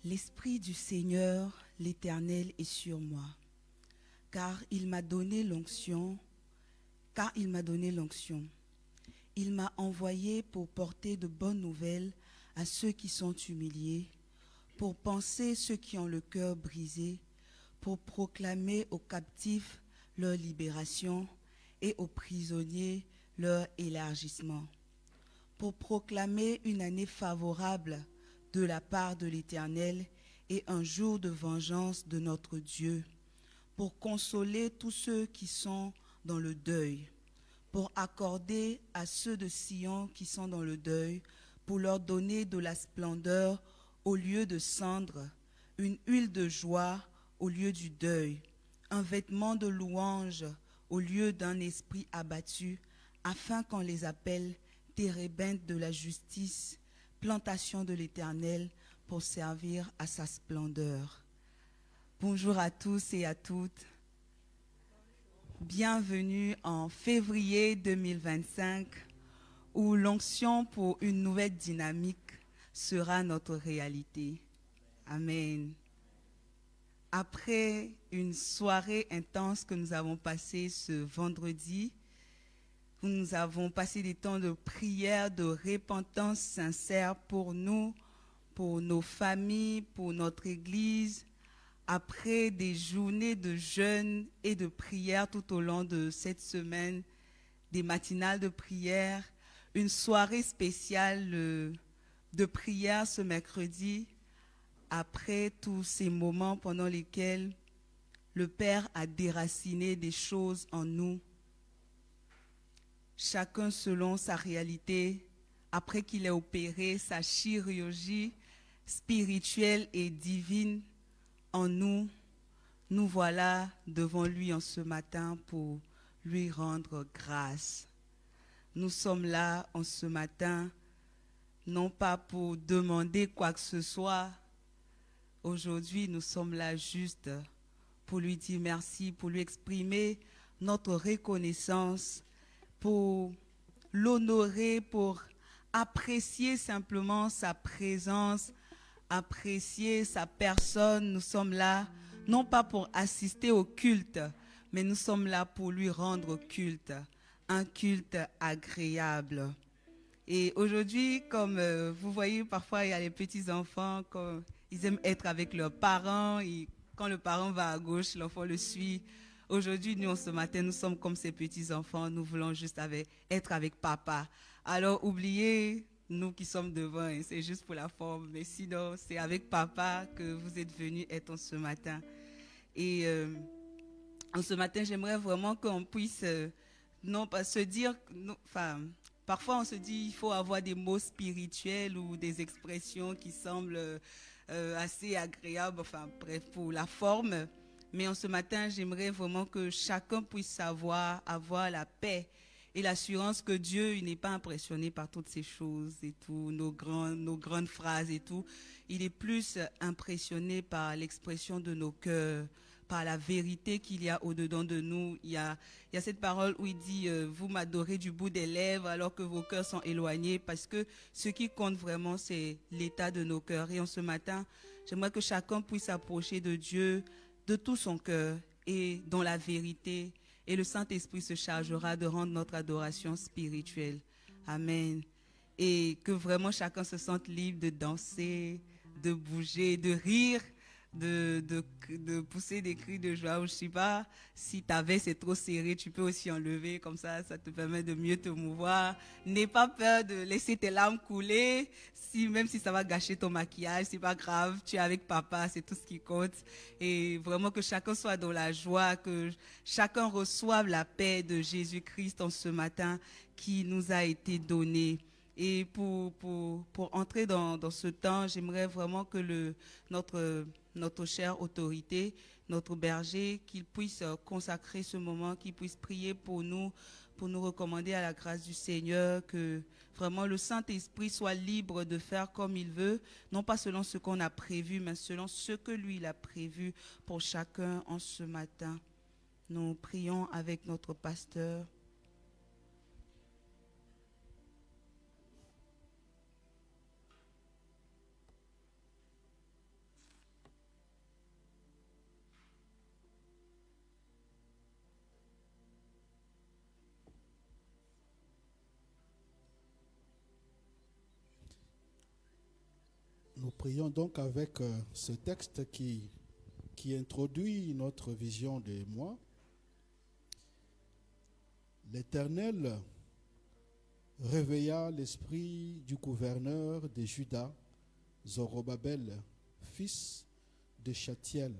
L'Esprit du Seigneur, l'Éternel, est sur moi, car il m'a donné l'onction, Il m'a envoyé pour porter de bonnes nouvelles à ceux qui sont humiliés, pour panser ceux qui ont le cœur brisé, pour proclamer aux captifs leur libération et aux prisonniers leur élargissement, pour proclamer une année favorable de la part de l'Éternel et un jour de vengeance de notre Dieu, pour consoler tous ceux qui sont dans le deuil, pour accorder à ceux de Sion qui sont dans le deuil, pour leur donner de la splendeur au lieu de cendre, une huile de joie au lieu du deuil, un vêtement de louange au lieu d'un esprit abattu, afin qu'on les appelle térébinthes de la justice, plantation de l'Éternel, pour servir à sa splendeur. Bonjour à tous et à toutes. Bienvenue en février 2025, où l'onction pour une nouvelle dynamique sera notre réalité. Amen. Après une soirée intense que nous avons passée ce vendredi, où nous avons passé des temps de prière, de repentance sincère pour nous, pour nos familles, pour notre Église, après des journées de jeûne et de prière tout au long de cette semaine, des matinales de prière, une soirée spéciale de prière ce mercredi, après tous ces moments pendant lesquels le Père a déraciné des choses en nous, chacun selon sa réalité, après qu'il ait opéré sa chirurgie spirituelle et divine en nous, nous voilà devant lui en ce matin pour lui rendre grâce. Nous sommes là en ce matin, non pas pour demander quoi que ce soit. Aujourd'hui, nous sommes là juste pour lui dire merci, pour lui exprimer notre reconnaissance, pour l'honorer, pour apprécier simplement sa présence, apprécier sa personne. Nous sommes là, non pas pour assister au culte, mais nous sommes là pour lui rendre culte, un culte agréable. Et aujourd'hui, comme vous voyez, parfois il y a les petits-enfants, ils aiment être avec leurs parents, et quand le parent va à gauche, l'enfant le suit. Aujourd'hui, nous, ce matin, nous sommes comme ces petits-enfants, nous voulons juste être avec papa. Alors, oubliez nous qui sommes devant, hein, c'est juste pour la forme, mais sinon, c'est avec papa que vous êtes venus être en ce matin. Et en ce matin, j'aimerais vraiment qu'on puisse, non pas se dire, enfin, parfois on se dit il faut avoir des mots spirituels ou des expressions qui semblent assez agréables, enfin bref, pour la forme. Mais en ce matin, j'aimerais vraiment que chacun puisse savoir avoir la paix et l'assurance que Dieu, il n'est pas impressionné par toutes ces choses et tout, nos grandes phrases et tout. Il est plus impressionné par l'expression de nos cœurs, par la vérité qu'il y a au-dedans de nous. Il y a cette parole où il dit vous m'adorez du bout des lèvres alors que vos cœurs sont éloignés, parce que ce qui compte vraiment, c'est l'état de nos cœurs. Et en ce matin, j'aimerais que chacun puisse s'approcher de Dieu de tout son cœur et dans la vérité. Et le Saint-Esprit se chargera de rendre notre adoration spirituelle. Amen. Et que vraiment chacun se sente libre de danser, de bouger, de rire, de pousser des cris de joie. Ou je ne sais pas, si ta veste est trop serrée, tu peux aussi enlever, comme ça te permet de mieux te mouvoir. N'aie pas peur de laisser tes larmes couler, même si ça va gâcher ton maquillage, c'est pas grave, tu es avec papa, c'est tout ce qui compte. Et vraiment que chacun soit dans la joie, que chacun reçoive la paix de Jésus-Christ en ce matin qui nous a été donnée. Et pour entrer dans ce temps, j'aimerais vraiment que notre chère autorité, notre berger, qu'il puisse consacrer ce moment, qu'il puisse prier pour nous recommander à la grâce du Seigneur, que vraiment le Saint-Esprit soit libre de faire comme il veut, non pas selon ce qu'on a prévu, mais selon ce que lui il a prévu pour chacun en ce matin. Nous prions avec notre pasteur. Nous prions donc avec ce texte qui introduit notre vision des mois. L'Éternel réveilla l'esprit du gouverneur de Juda, Zorobabel, fils de Chatiel.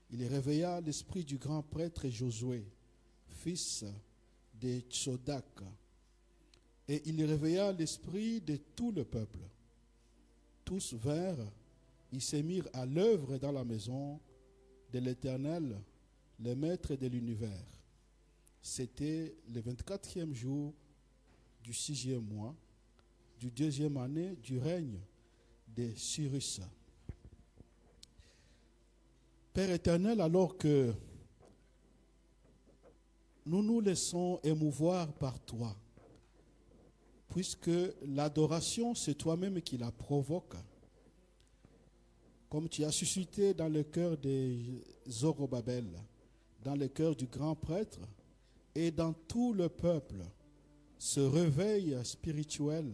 Il réveilla l'esprit du grand prêtre Josué, fils de Tsodak. Et il réveilla l'esprit de tout le peuple. Tous vinrent, ils se mirent à l'œuvre dans la maison de l'Éternel, le maître de l'univers. C'était le 24e jour du 6e mois, du 2e année du règne de Cyrus. Père éternel, alors que nous nous laissons émouvoir par toi, puisque l'adoration, c'est toi-même qui la provoque, comme tu as suscité dans le cœur de Zorobabel, dans le cœur du grand prêtre et dans tout le peuple, ce réveil spirituel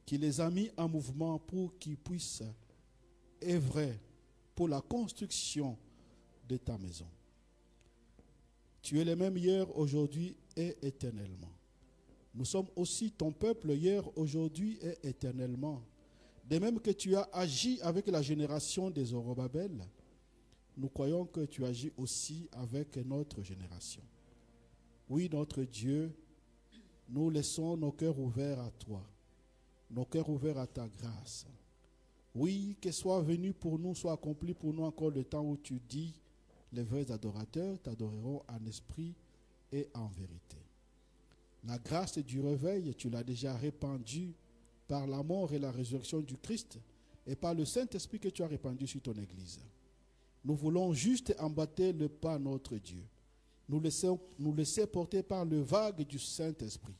qui les a mis en mouvement pour qu'ils puissent œuvrer pour la construction de ta maison. Tu es le même hier, aujourd'hui et éternellement. Nous sommes aussi ton peuple hier, aujourd'hui et éternellement. De même que tu as agi avec la génération des Zorobabel, nous croyons que tu agis aussi avec notre génération. Oui, notre Dieu, nous laissons nos cœurs ouverts à toi, nos cœurs ouverts à ta grâce. Oui, que soit venu pour nous, soit accompli pour nous encore le temps où tu dis, les vrais adorateurs t'adoreront en esprit et en vérité. La grâce du réveil, tu l'as déjà répandue par la mort et la résurrection du Christ et par le Saint-Esprit que tu as répandu sur ton Église. Nous voulons juste emboîter le pas à notre Dieu. Nous laisser porter par le vague du Saint-Esprit,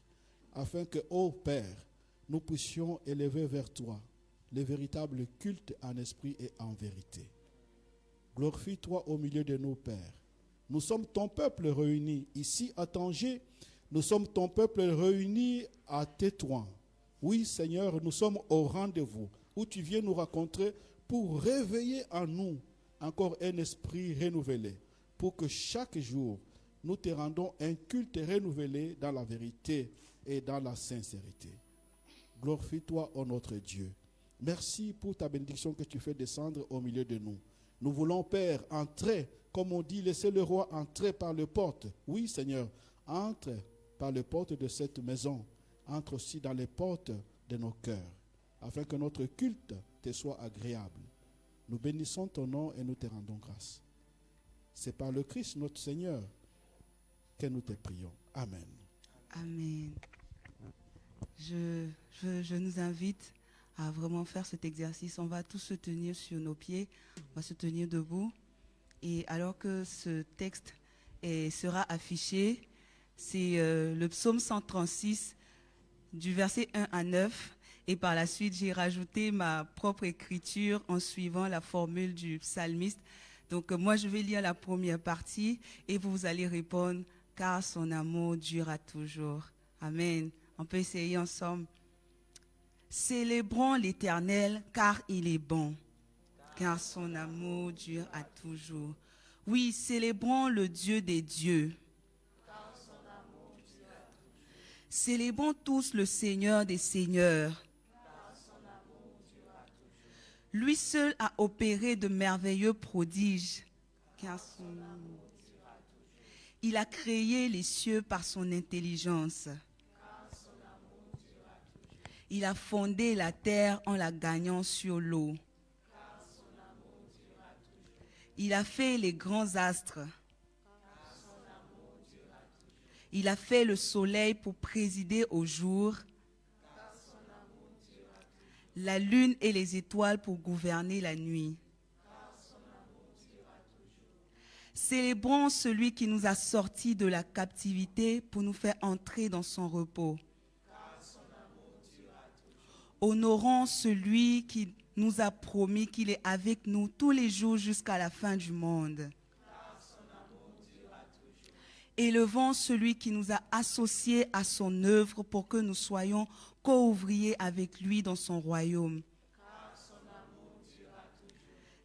afin que, ô Père, nous puissions élever vers toi le véritable culte en esprit et en vérité. Glorifie-toi au milieu de nos pères. Nous sommes ton peuple réuni ici à Tanger. Nous sommes ton peuple réuni à Tétouan. Oui, Seigneur, nous sommes au rendez-vous où tu viens nous rencontrer pour réveiller en nous encore un esprit renouvelé, pour que chaque jour, nous te rendons un culte renouvelé dans la vérité et dans la sincérité. Glorifie-toi, ô notre Dieu. Merci pour ta bénédiction que tu fais descendre au milieu de nous. Nous voulons, Père, entrer, comme on dit, laisser le roi entrer par les portes. Oui, Seigneur, entre par les portes de cette maison. Entre aussi dans les portes de nos cœurs, afin que notre culte te soit agréable. Nous bénissons ton nom et nous te rendons grâce. C'est par le Christ, notre Seigneur, que nous te prions. Amen. Amen. Je nous invite à vraiment faire cet exercice. On va tous se tenir sur nos pieds, on va se tenir debout. Et alors que ce texte sera affiché, c'est le psaume 136 du verset 1 à 9. Et par la suite, j'ai rajouté ma propre écriture en suivant la formule du psalmiste. Donc moi, je vais lire la première partie et vous allez répondre « Car son amour durera toujours ». Amen. On peut essayer ensemble. Célébrons l'Éternel car il est bon, car son amour dure à toujours. Oui, célébrons le Dieu des dieux. Célébrons tous le Seigneur des seigneurs. Lui seul a opéré de merveilleux prodiges. Car il a créé les cieux par son intelligence. Il a fondé la terre en la gagnant sur l'eau. Il a fait les grands astres. Il a fait le soleil pour présider au jour, la lune et les étoiles pour gouverner la nuit. Célébrons celui qui nous a sortis de la captivité pour nous faire entrer dans son repos. Honorons celui qui nous a promis qu'il est avec nous tous les jours jusqu'à la fin du monde. Élevons celui qui nous a associés à son œuvre pour que nous soyons co-ouvriers avec lui dans son royaume.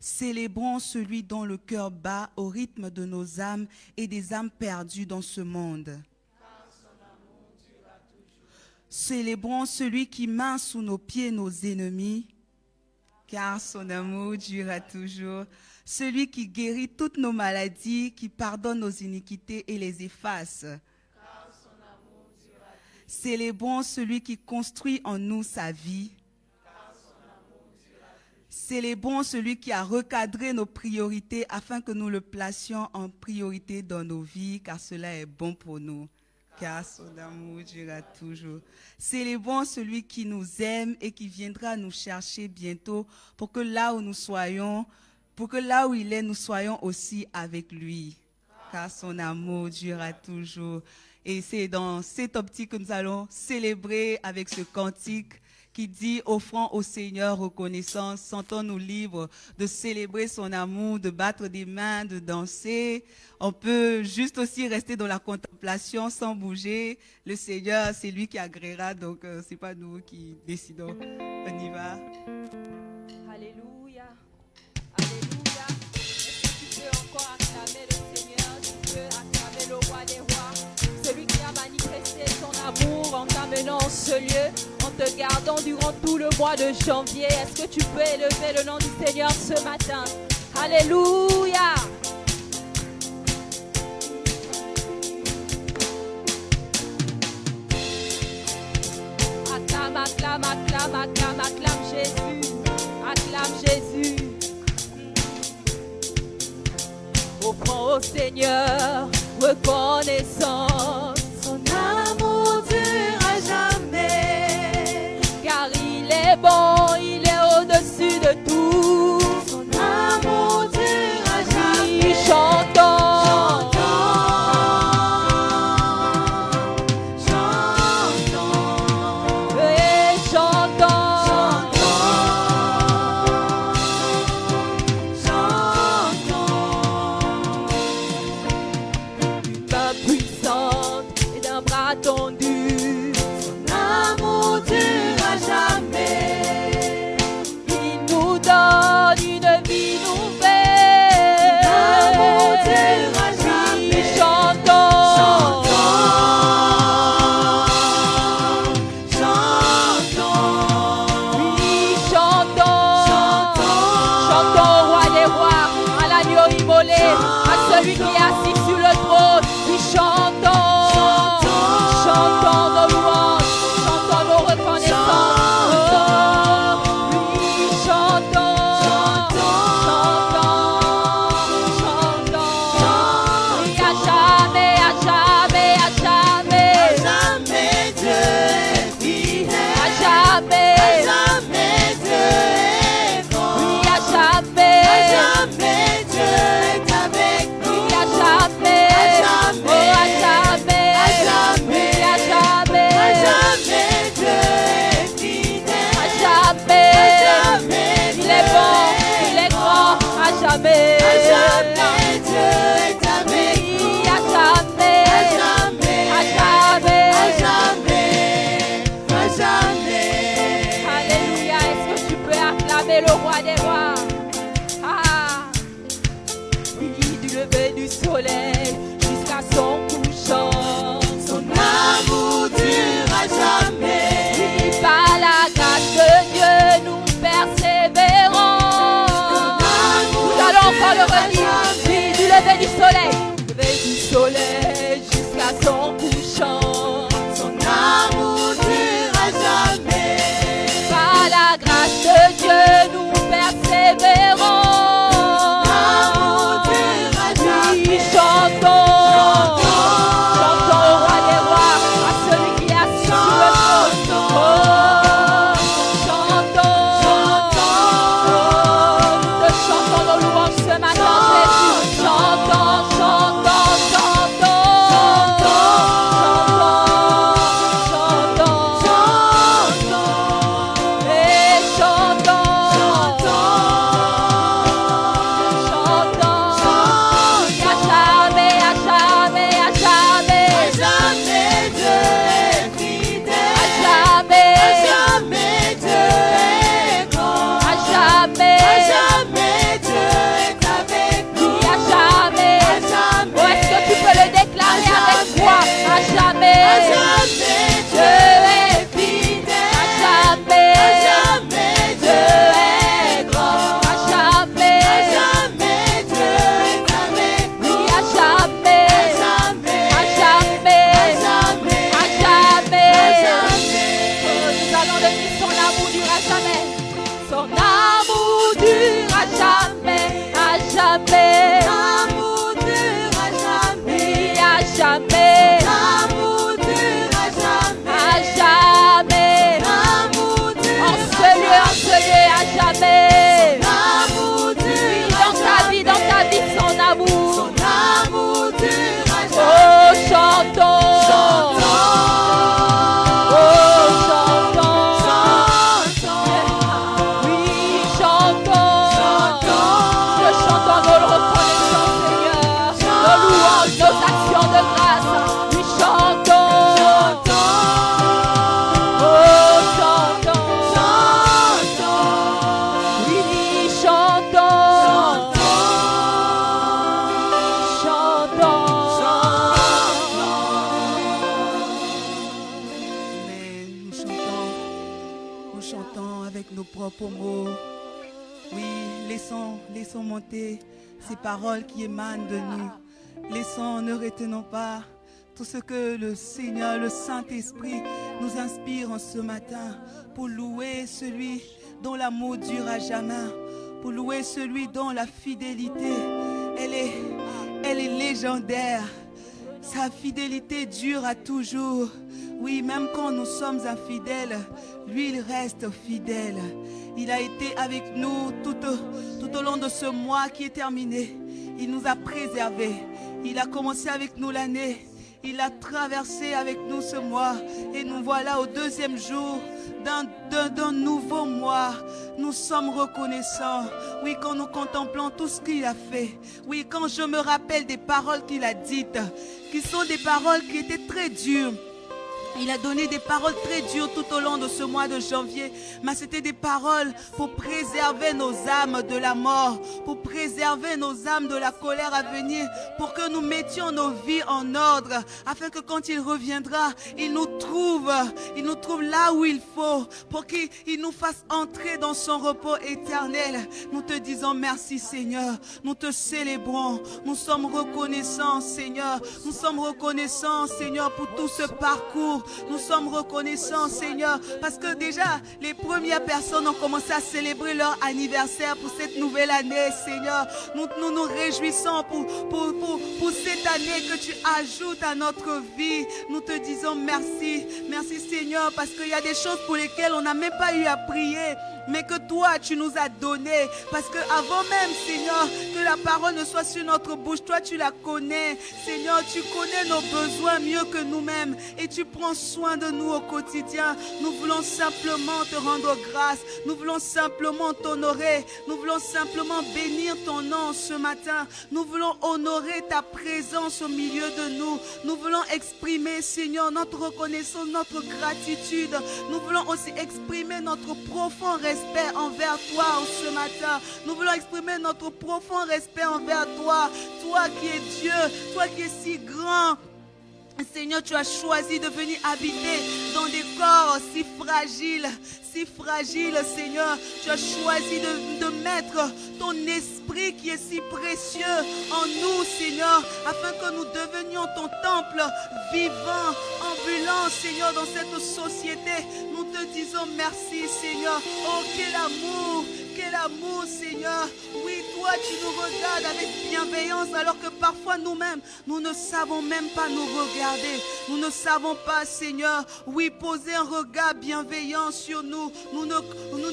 Célébrons celui dont le cœur bat au rythme de nos âmes et des âmes perdues dans ce monde. Célébrons celui qui maint sous nos pieds nos ennemis, car son amour durera toujours. Celui qui guérit toutes nos maladies, qui pardonne nos iniquités et les efface. Célébrons celui qui construit en nous sa vie. Célébrons celui qui a recadré nos priorités afin que nous le placions en priorité dans nos vies, car cela est bon pour nous. Car son amour durera toujours. Célébrons celui qui nous aime et qui viendra nous chercher bientôt pour que là où nous soyons, pour que là où il est, nous soyons aussi avec lui. Car son amour durera toujours. Et c'est dans cette optique que nous allons célébrer avec ce cantique qui dit « Offrons au Seigneur reconnaissance, sentons-nous libres de célébrer son amour, de battre des mains, de danser. » On peut juste aussi rester dans la contemplation sans bouger. Le Seigneur, c'est lui qui agréera, donc ce n'est pas nous qui décidons. On y va. Alléluia. Alléluia. Est-ce que tu peux encore acclamer le Seigneur? Tu peux acclamer le roi des rois, celui qui a manifesté son amour en t'amenant ce lieu, en te gardant durant tout le mois de janvier. Est-ce que tu peux élever le nom du Seigneur ce matin? Alléluia. Acclame, acclame, acclame, acclame, acclame Jésus. Acclame Jésus. Offrons au Seigneur reconnaissance. Son amour durera jamais, Car il est bon, il est au-dessus de tout. son amour durera Oui, jamais. chantons. Et chantons. Une main puissante et d'un bras tendu. Son amour durera jamais, Il nous donne une vie nouvelle. amour durera Oui, jamais. chantons. Oui, chantons. Chantons au roi des rois, à l'agneau immolé, à celui qui est assis sur le trône. Oui, chantons. Chantons nos louanges, chantons nos reconnaissances. Oh, oui, chantons. Chantons. Oui, à jamais, à jamais, à jamais. Jamais Dieu est fidèle, À jamais. jamais Dieu est bon, Oui, à jamais. jamais Dieu est avec nous. Oui, à jamais. jamais. Oh, à jamais. À jamais. Oui, à jamais. Jamais Dieu est fidèle, À jamais. jamais Il est bon, il est grand. À jamais. jamais Dieu est avec nous. Oui, à jamais. Jamais, À jamais. jamais, jamais. Alléluia. Est-ce que tu peux acclamer le roi des rois? Ah. Oui, du lever du soleil jusqu'à son couchant. Son amour durera jamais. Oui, par la grâce de Dieu, nous persévérons. Nous allons encore le redire. Oui, du lever du soleil. Du lever du soleil jusqu'à son couchant. Son amour durera jamais. Par la grâce de Dieu, nous persévérons. Amour durera Oui, jamais. chantons. Chantons au roi des rois, à celui qui est assis sur le trône. Oh, chantons. jamais. L'amour durera jamais. Oui, à jamais. L'amour durera jamais. À jamais. L'amour En durera ce lieu, à jamais. L'amour Oui, durera dans ta vie, son amour. Son amour durera jamais. Oh, chantons. Oh, chantons. Oui, chantons. Nous chantons nos reconnaissances, Seigneur. Nos louanges, nos actions de grâce. Oui, chantons. Oh, chantons. Oui, chantons. Amen. Nous chantons avec nos propres mots. Oui, laissons monter ces paroles qui émanent de nous. Ne retenons pas tout ce que le Seigneur, le Saint-Esprit nous inspire en ce matin pour louer celui dont l'amour dure à jamais, pour louer celui dont la fidélité, elle est légendaire. Sa fidélité dure à toujours. Oui, même quand nous sommes infidèles, lui, il reste fidèle. Il a été avec nous tout au long de ce mois qui est terminé. Il nous a préservés. Il a commencé avec nous l'année. Il a traversé avec nous ce mois. Et nous voilà au deuxième jour d'un nouveau mois. Nous sommes reconnaissants. Oui, quand nous contemplons tout ce qu'il a fait. Oui, quand je me rappelle des paroles qu'il a dites, qui sont des paroles qui étaient très dures. Il a donné des paroles très dures tout au long de ce mois de janvier. Mais c'était des paroles pour préserver nos âmes de la mort, pour préserver nos âmes de la colère à venir, pour que nous mettions nos vies en ordre, afin que quand il reviendra, il nous trouve là où il faut, pour qu'il nous fasse entrer dans son repos éternel. Nous te disons merci, Seigneur. Nous te célébrons. Nous sommes reconnaissants, Seigneur. Nous sommes reconnaissants, Seigneur, pour tout ce parcours. Nous sommes reconnaissants, Seigneur, parce que déjà, les premières personnes ont commencé à célébrer leur anniversaire pour cette nouvelle année, Seigneur. Nous nous réjouissons pour cette année que tu ajoutes à notre vie. Nous te disons merci. Merci, Seigneur, parce qu'il y a des choses pour lesquelles on n'a même pas eu à prier, mais que toi, tu nous as donné. Parce que avant même, Seigneur, que la parole ne soit sur notre bouche, toi, tu la connais. Seigneur, tu connais nos besoins mieux que nous-mêmes. Et tu prends soin de nous au quotidien. Nous voulons simplement te rendre grâce. Nous voulons simplement t'honorer. Nous voulons simplement bénir ton nom ce matin. Nous voulons honorer ta présence au milieu de nous. Nous voulons exprimer, Seigneur, notre reconnaissance, notre gratitude. Nous voulons aussi exprimer notre profond respect envers toi ce matin. Nous voulons exprimer notre profond respect envers toi. Toi qui es Dieu, toi qui es si grand. Seigneur, tu as choisi de venir habiter dans des corps si fragiles, Seigneur. Tu as choisi de mettre ton esprit qui est si précieux en nous, Seigneur, afin que nous devenions ton temple vivant, ambulant, Seigneur, dans cette société. Nous te disons merci, Seigneur. Oh, quel amour, Seigneur. Oui, toi, tu nous regardes avec bienveillance, alors que parfois nous-mêmes, nous ne savons même pas nous regarder. Nous ne savons pas, Seigneur, oui, poser un regard bienveillant sur nous. Nous ne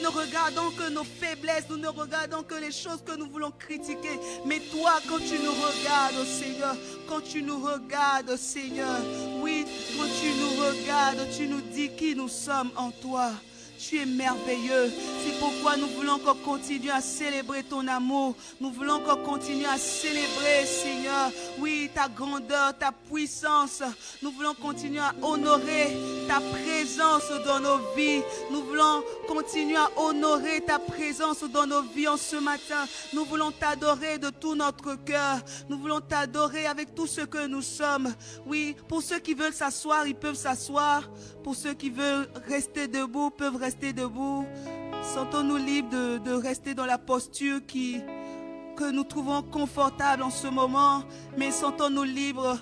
regardons que nos faiblesses, nous ne regardons que les choses que nous voulons critiquer. Mais toi, quand tu nous regardes, Seigneur, oui, quand tu nous regardes, tu nous dis qui nous sommes en toi. Tu es merveilleux. C'est pourquoi nous voulons encore continuer à célébrer ton amour. Nous voulons encore continuer à célébrer, Seigneur, oui, ta grandeur, ta puissance. Nous voulons continuer à honorer ta présence dans nos vies. Nous voulons continuer à honorer ta présence dans nos vies en ce matin. Nous voulons t'adorer de tout notre cœur. Nous voulons t'adorer avec tout ce que nous sommes. Oui, pour ceux qui veulent s'asseoir, ils peuvent s'asseoir. Pour ceux qui veulent rester debout, peuvent rester debout. Sentons-nous libres de rester dans la posture que nous trouvons confortable en ce moment. Mais sentons-nous libres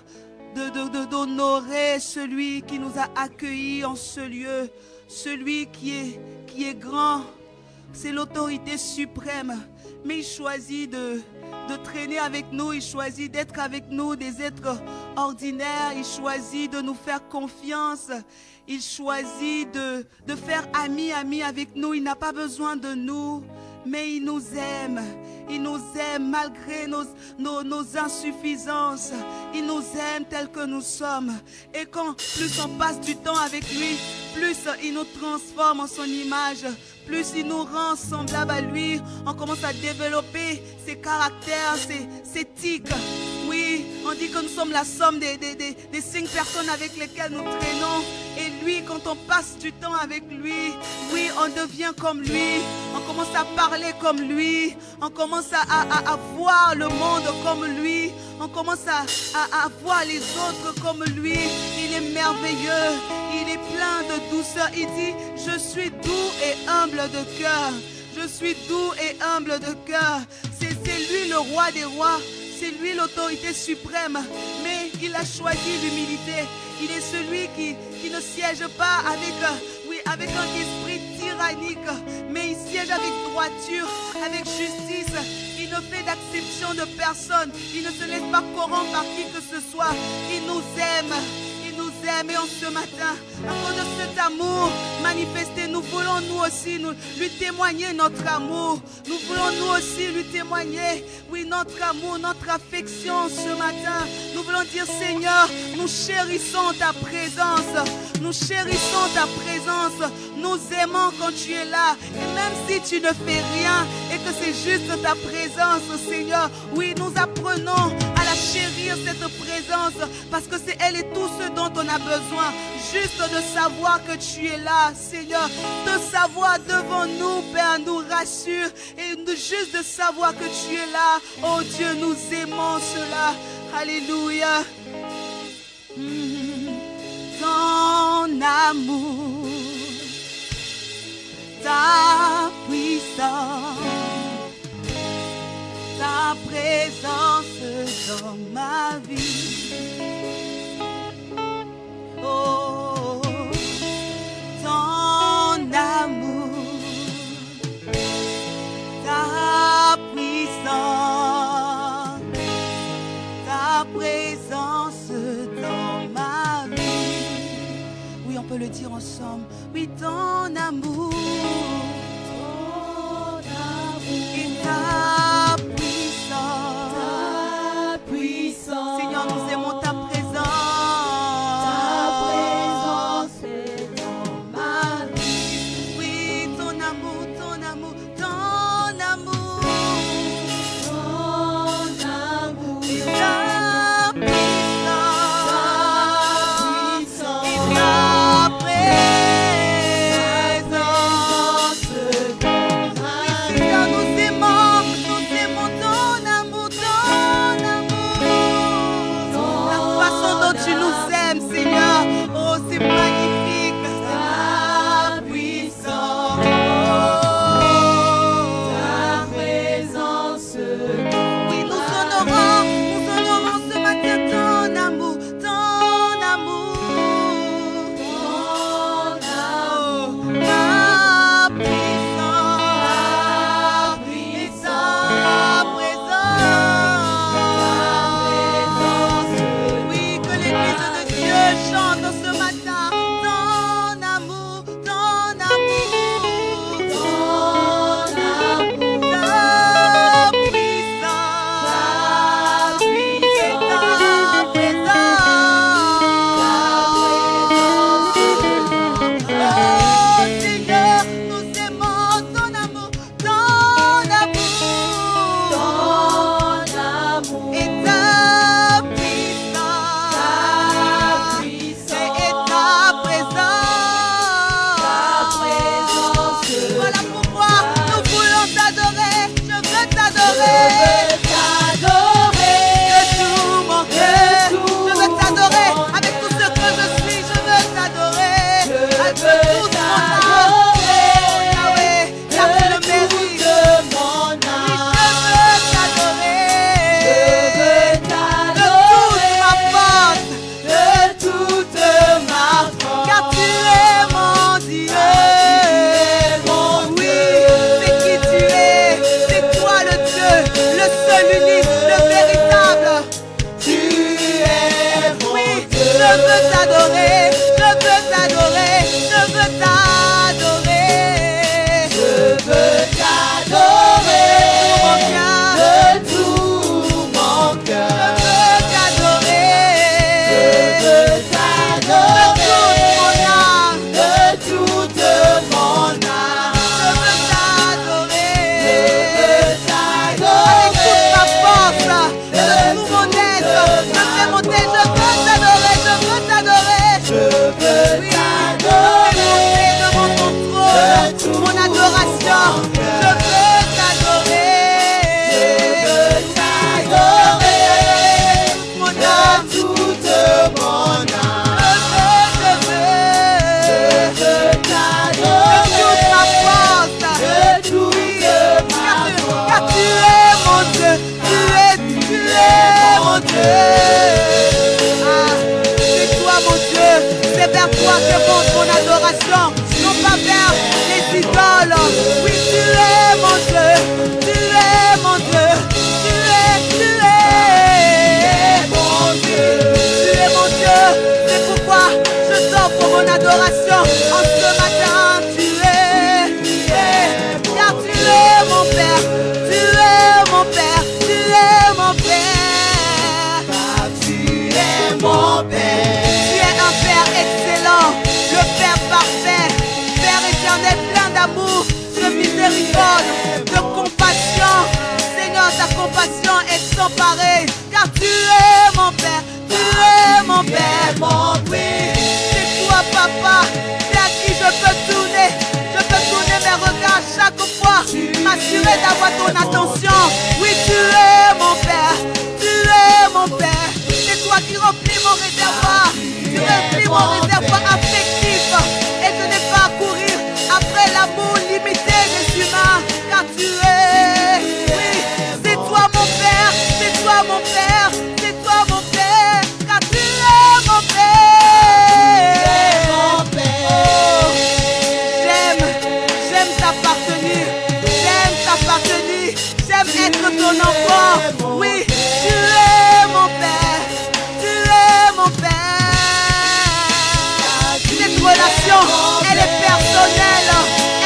d'honorer celui qui nous a accueillis en ce lieu. Celui qui est grand. C'est l'autorité suprême. Mais il choisit de traîner avec nous. Il choisit d'être avec nous, des êtres ordinaires. Il choisit de nous faire confiance. Il choisit de faire ami avec nous. Il n'a pas besoin de nous, mais il nous aime. Il nous aime malgré nos insuffisances. Il nous aime tels que nous sommes. Et quand plus on passe du temps avec lui, plus il nous transforme en son image, plus il nous rend semblables à lui. On commence à développer ses caractères, ses tics. Oui, on dit que nous sommes la somme des 5 personnes avec lesquelles nous traînons. Et lui, quand on passe du temps avec lui, oui, on devient comme lui. On commence à parler comme lui. On commence à voir le monde comme lui. On commence à voir les autres comme lui. Il est merveilleux. Il est plein de douceur. Il dit, je suis doux et humble de cœur. Je suis doux et humble de cœur. C'est lui le roi des rois. C'est lui l'autorité suprême. Mais il a choisi l'humilité. Il est celui qui ne siège pas avec un esprit tyrannique, mais il siège avec droiture, avec justice. Il ne fait d'acception de personne. Il ne se laisse pas corrompre par qui que ce soit. Il nous aime. Et en ce matin, à cause de cet amour manifesté, nous voulons nous aussi lui témoigner notre amour. Nous voulons nous aussi lui témoigner, oui, notre amour, notre affection ce matin. Nous voulons dire, Seigneur, nous chérissons ta présence. Nous chérissons ta présence. Nous aimons quand tu es là. Et même si tu ne fais rien et que c'est juste ta présence, Seigneur, oui, nous apprenons à la chérir, cette présence, parce que c'est elle et tout ce dont on a besoin. Juste de savoir que tu es là, Seigneur. De savoir devant nous, Père, nous rassure. Et juste de savoir que tu es là. Oh Dieu, nous aimons cela. Alléluia. Ton amour, ta puissance, ta présence dans ma vie. Oh, ton amour, ta puissance, ta présence dans ma vie. Oui, on peut le dire ensemble. Oui, ton amour, et ta puissance. Seigneur, nous aimons ta présence. adoration, non pas vers les idoles. Oui, tu es mon Dieu, tu es mon Dieu, tu es mon Dieu, tu es mon Dieu. C'est pourquoi je t'offre mon adoration en ce matin. Tu es, car tu es mon Père, tu es mon Père, tu es mon Père, car tu es mon Père. Tu es un Père excellent, le Père parfait, Père éternel plein d'amour, de miséricorde, de compassion. Seigneur, ta compassion est sans pareil, car tu es mon Père, tu es mon Père, mon Père. C'est toi, Papa, vers qui je peux tourner mes regards chaque fois, m'assurer d'avoir ton attention. Oui, tu es mon Père, tu es mon Père. C'est toi qui remplis mon réservoir, tu remplis mon réservoir affectif. Et je n'ai pas à courir après l'amour limité des humains, car tu es, oui, c'est toi mon Père, c'est toi mon Père, c'est toi mon Père, car tu es mon Père. J'aime être ton enfant. Oui, tu es mon Père, tu es mon Père. Cette relation, elle est personnelle,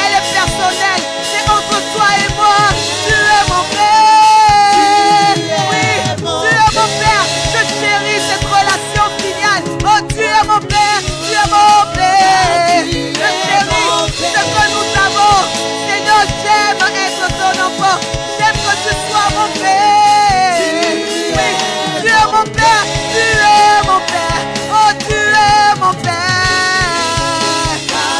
elle est personnelle. C'est entre toi et moi. Tu es mon Père. Oui, tu es mon Père. Je chéris cette relation filiale. Oh, tu es mon Père, tu es mon Père. Je chéris ce que nous avons. Seigneur, j'aime être ton enfant. J'aime que tu sois mon Père. Oui, tu es mon Père, tu es mon Père. Oh, tu es mon Père.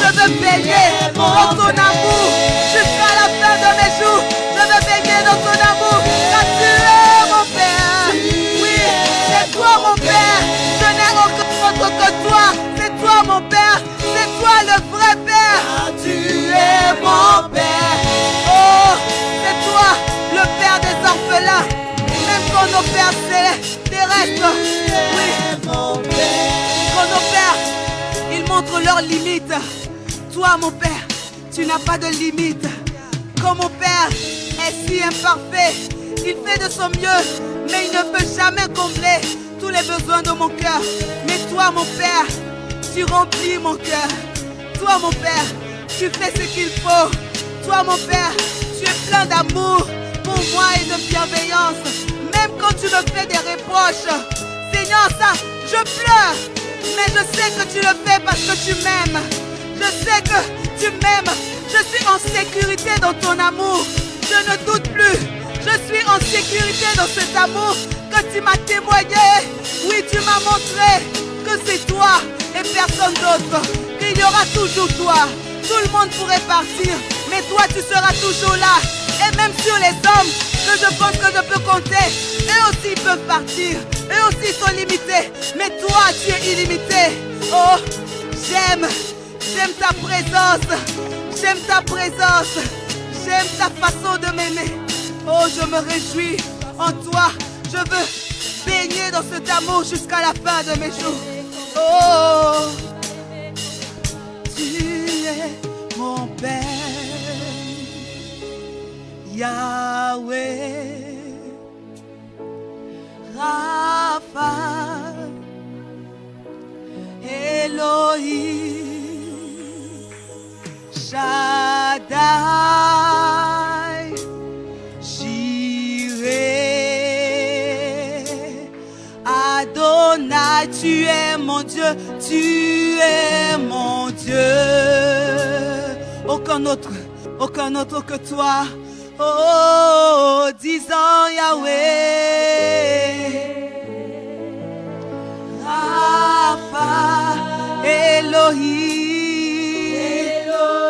Je veux baigner dans ton amour jusqu'à la fin de mes jours. Je veux baigner dans ton amour car tu es mon Père. Oui, c'est toi mon Père. Je n'ai aucun autre que toi. C'est toi mon Père. C'est toi le vrai Père. Tu es mon Père. Oh, c'est toi le Père des orphelins, même quand nos pères terrestres, oui, quand nos pères, ils montrent leurs limites. Toi, mon Père, tu n'as pas de limites. Quand mon Père est si imparfait, il fait de son mieux, mais il ne peut jamais combler tous les besoins de mon cœur. Mais toi, mon Père, tu remplis mon cœur. Toi, mon Père, tu fais ce qu'il faut. Toi, mon Père, tu es plein d'amour pour moi et de bienveillance. Même quand tu me fais des reproches, Seigneur, ça, je pleure. Mais je sais que tu le fais parce que tu m'aimes. Je sais que tu m'aimes. Je suis en sécurité dans ton amour. Je ne doute plus. Je suis en sécurité dans cet amour que tu m'as témoigné. Oui, tu m'as montré que c'est toi et personne d'autre. Qu'il y aura toujours toi. Tout le monde pourrait partir, mais toi tu seras toujours là. Et même sur les hommes que je pense que je peux compter, eux aussi peuvent partir, eux aussi sont limités, mais toi tu es illimité. Oh, j'aime ta présence, j'aime ta présence, j'aime ta façon de m'aimer. Oh, je me réjouis en toi, je veux baigner dans cet amour jusqu'à la fin de mes jours. Oh, tu es mon Père, Yahweh, Rapha, Elohim, Shaddai, Jireh, Adonai, tu es mon Dieu, tu es mon Dieu. Aucun autre que toi. Oh, disant Yahweh, Rapha, Elohim,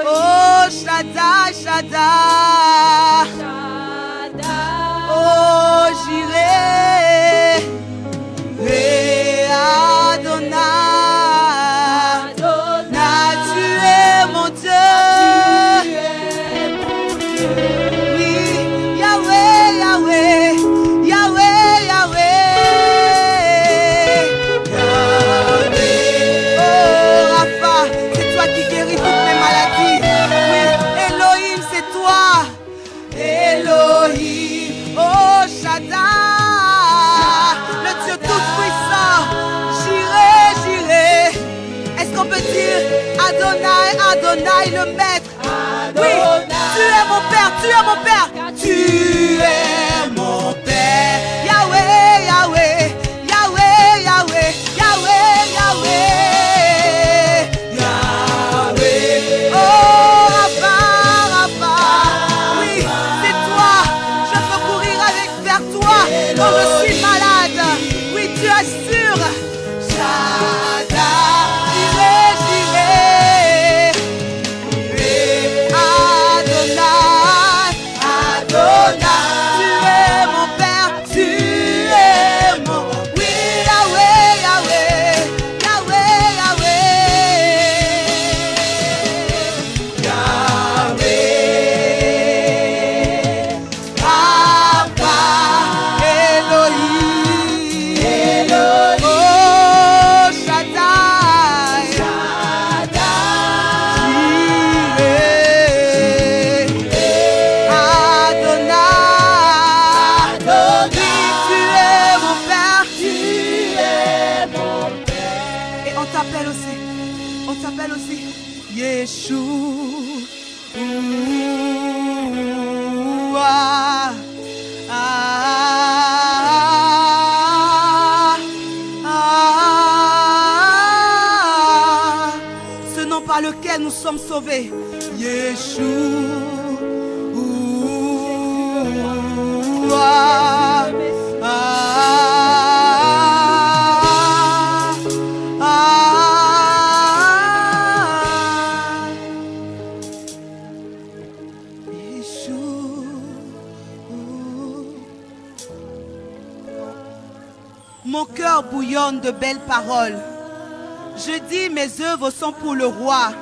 oh, Shaddai, Shaddai, oh, Jireh, Adonai, tu es mon Dieu. Elohim, oh Shaddai, le Dieu tout-puissant. J'irai. Est-ce qu'on peut dire Adonai, Adonai, le maître? Oui, tu es mon Père, tu es mon Père. Tu es mon Père. Yahweh, Yahweh, Yahweh, Yahweh, Yahweh, Yahweh, Yahweh. Oh, Abba, Abba. Oui, c'est toi. Je peux courir vers toi quand je suis malade. Oui, tu assures. Shaddai, j'irai. Adonai, Adonai, tu es mon Père, tu es mon. Oui, Yahweh, Yahweh, Yahweh, Yahweh, Yahweh, Papa, Elohim, Elohim, oh Shaddai, Jireh, Adonai, tu es mon Père, tu es mon Père. Et on t'appelle aussi, Yeshua. Ce nom par lequel nous sommes sauvés. Mon cœur bouillonne de belles paroles. Je dis, mes œuvres sont pour le roi.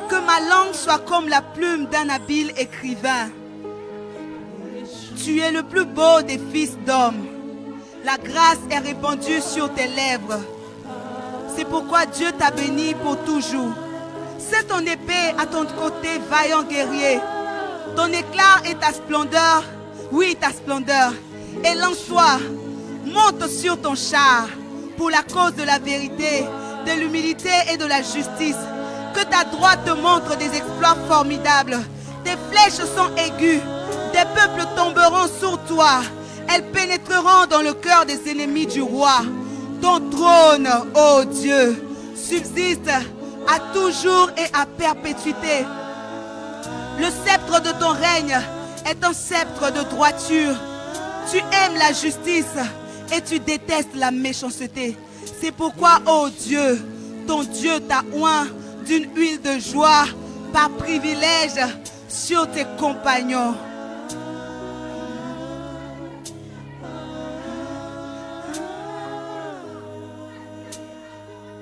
Que ma langue soit comme la plume d'un habile écrivain. Tu es le plus beau des fils d'hommes. La grâce est répandue sur tes lèvres. C'est pourquoi Dieu t'a béni pour toujours. C'est ton épée à ton côté, vaillant guerrier. Ton éclat et ta splendeur, oui, ta splendeur. Et lance-toi, monte sur ton char pour la cause de la vérité, de l'humilité et de la justice. Que ta droite te montre des exploits formidables. Tes flèches sont aiguës. Des peuples tomberont sur toi. Elles pénétreront dans le cœur des ennemis du roi. Ton trône, ô Dieu, subsiste à toujours et à perpétuité. Le sceptre de ton règne est un sceptre de droiture. Tu aimes la justice et tu détestes la méchanceté. C'est pourquoi, ô Dieu, ton Dieu t'a oint d'une huile de joie par privilège sur tes compagnons.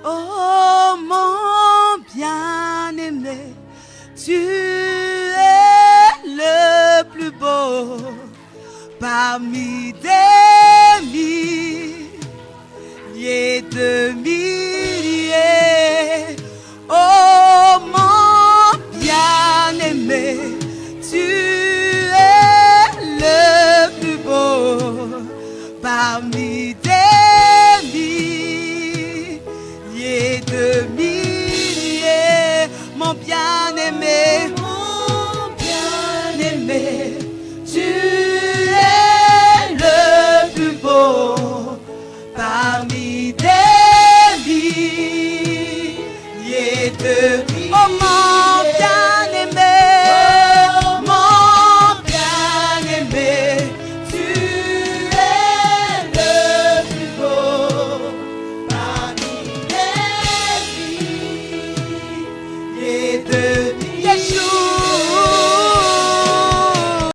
Oh mon bien-aimé, tu es le plus beau parmi des milliers de milliers. Oh mon bien-aimé, tu es le plus beau parmi